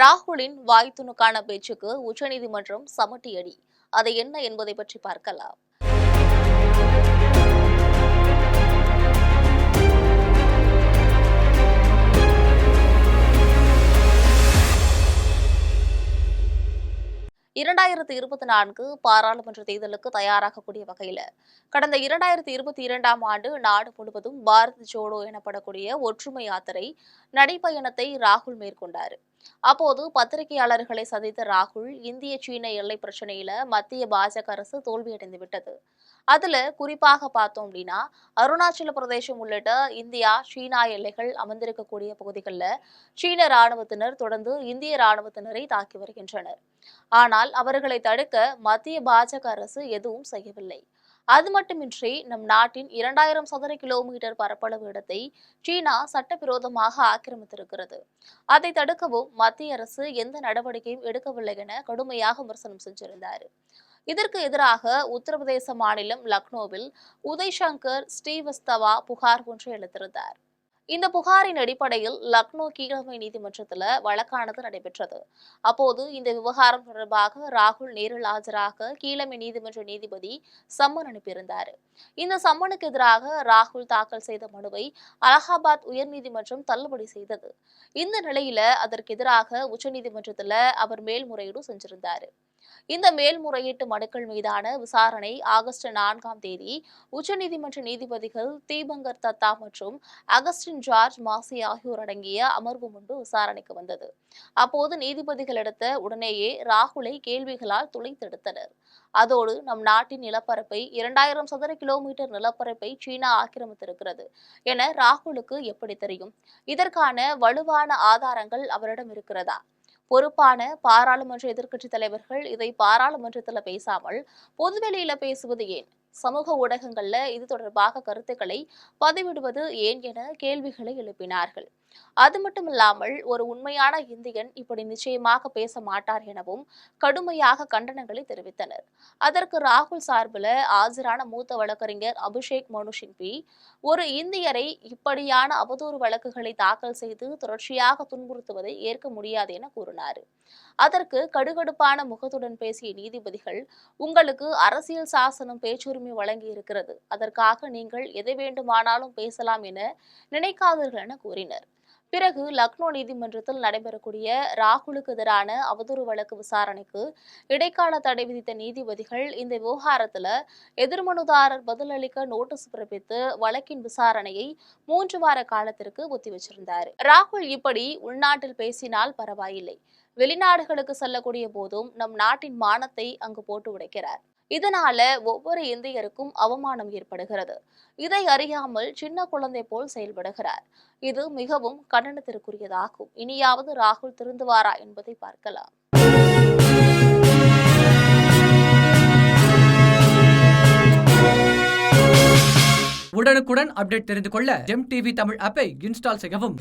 ராகுலின் வாய்த்துணுக்கான பேச்சுக்கு உச்சநீதிமன்றம் சமட்டியடி. அது என்ன என்பதை பற்றி பார்க்கலாம். இரண்டாயிரத்து 24 பாராளுமன்ற தேர்தலுக்கு தயாராகக்கூடிய வகையில் கடந்த 2022ஆம் ஆண்டு நாடு முழுவதும் பாரத் ஜோடோ எனப்படக்கூடிய ஒற்றுமை யாத்திரை நடைபயணத்தை ராகுல் மேற்கொண்டார். அப்போது பத்திரிகையாளர்களை சந்தித்த ராகுல் இந்திய சீன எல்லை பிரச்சினையில மத்திய பாஜக அரசு தோல்வியடைந்து விட்டது. அதுல குறிப்பாக பார்த்தோம் அப்படின்னா அருணாச்சல பிரதேசம் உள்ளிட்ட இந்தியா சீனா எல்லைகள் அமர்ந்திருக்கக்கூடிய பகுதிகளில் சீன ராணுவத்தினர் தொடர்ந்து இந்திய ராணுவத்தினரை தாக்கி வருகின்றனர். ஆனால் அவர்களை தடுக்க மத்திய பாஜக அரசு எதுவும் செய்யவில்லை. அது மட்டுமின்றி நம் நாட்டின் 2000 சதுர கிலோமீட்டர் பரப்பளவு இடத்தை சீனா சட்டவிரோதமாக ஆக்கிரமித்திருக்கிறது. அதை தடுக்கவும் மத்திய அரசு எந்த நடவடிக்கையும் எடுக்கவில்லை என கடுமையாக விமர்சனம் செஞ்சிருந்தார். இதற்கு எதிராக உத்தரப்பிரதேச மாநிலம் லக்னோவில் உதய் சங்கர் ஸ்ரீவஸ்தவா புகார் ஒன்றை எழுத்திருந்தார். இந்த புகாரின் அடிப்படையில் லக்னோ கீழமை நீதிமன்றத்தில் வழக்கானது நடைபெற்றது. அப்போது இந்த விவகாரம் தொடர்பாக ராகுல் நேரில் ஆஜராக கீழமை நீதிமன்ற நீதிபதி சம்மன் அனுப்பியிருந்தார். இந்த சம்மனுக்கு எதிராக ராகுல் தாக்கல் செய்த மனுவை அலகாபாத் உயர்நீதிமன்றம் தள்ளுபடி செய்தது. இந்த நிலையில அதற்கு எதிராக உச்சநீதிமன்றத்தில் அவர் மேல்முறையீடு செஞ்சிருந்தார். இந்த மேல்முறையீட்டு மனுக்கள் மீதான விசாரணை ஆகஸ்ட் 4ஆம் தேதி உச்சநீதிமன்ற நீதிபதிகள் தீபங்கர் தத்தா மற்றும் அகஸ்டின் ஜார்ஜ் மாசி ஆகியோர் அடங்கிய அமர்வு முன்பு விசாரணைக்கு வந்தது. அப்போது நீதிபதிகள் எடுத்த உடனேயே ராகுலை கேள்விகளால் துளைத்தெடுத்தனர். அதோடு நம் நாட்டின் நிலப்பரப்பை 2000 சதுர கிலோமீட்டர் நிலப்பரப்பை சீனா ஆக்கிரமித்திருக்கிறது என ராகுலுக்கு எப்படி தெரியும்? இதற்கான வலுவான ஆதாரங்கள் அவரிடம் இருக்கிறதா? பொறுப்பான பாராளுமன்ற எதிர்க்கட்சி தலைவர்கள் இதை பாராளுமன்றத்தில் பேசாமல் பொதுவெளியில பேசுவது ஏன்? சமூக ஊடகங்கள்ல இது தொடர்பாக கருத்துக்களை பதிவிடுவது ஏன் என கேள்விகளை எழுப்பினார்கள். அது மட்டுமில்லாமல் ஒரு உண்மையான இந்தியன் இப்படி நிச்சயமாக பேச மாட்டார் எனவும் கடுமையாக கண்டனங்களை தெரிவித்தனர். அதற்கு ராகுல் சார்பில் ஆஜரான மூத்த வழக்கறிஞர் அபிஷேக் மனு சிங்வி ஒரு இந்தியரை இப்படியான அவதூறு வழக்குகளை தாக்கல் செய்து தொடர்ச்சியாக துன்புறுத்துவதை ஏற்க முடியாது என கூறினார். அதற்கு கடுகடுப்பான முகத்துடன் பேசிய நீதிபதிகள், உங்களுக்கு அரசியல் சாசனம் பேச்சுரிமை வழங்கி இருக்கிறது, அதற்காக நீங்கள் எதை வேண்டுமானாலும் பேசலாம் என நினைக்காதீர்கள் என கூறினர். பிறகு லக்னோ நீதிமன்றத்தில் நடைபெறக்கூடிய ராகுலுக்கு எதிரான அவதூறு வழக்கு விசாரணைக்கு இடைக்கால தடை விதித்த நீதிபதிகள் இந்த விவகாரத்தில் எதிர்மனுதாரர் பதிலளிக்க நோட்டீஸ் பிறப்பித்து வழக்கின் விசாரணையை 3 வார காலத்திற்கு ஒத்திவச்சிருந்தார். ராகுல் இப்படி உள்நாட்டில் பேசினால் பரவாயில்லை, வெளிநாடுகளுக்கு செல்லக்கூடிய போதும் நம் நாட்டின் மானத்தை அங்கு போட்டு உடைக்கிறார். இதனால ஒவ்வொரு இந்தியருக்கும் அவமானம் ஏற்படுகிறது. இதை அறியாமல் சின்ன குழந்தை போல் செயல்படுகிறார். இது மிகவும் கண்டனத்திற்குரியதாகும். இனியாவது ராகுல் திருந்துவாரா என்பதை பார்க்கலாம். உடனுக்குடன் அப்டேட் தெரிந்து கொள்ள ஜெம் டிவி தமிழ் ஆப்பை இன்ஸ்டால் செய்யவும்.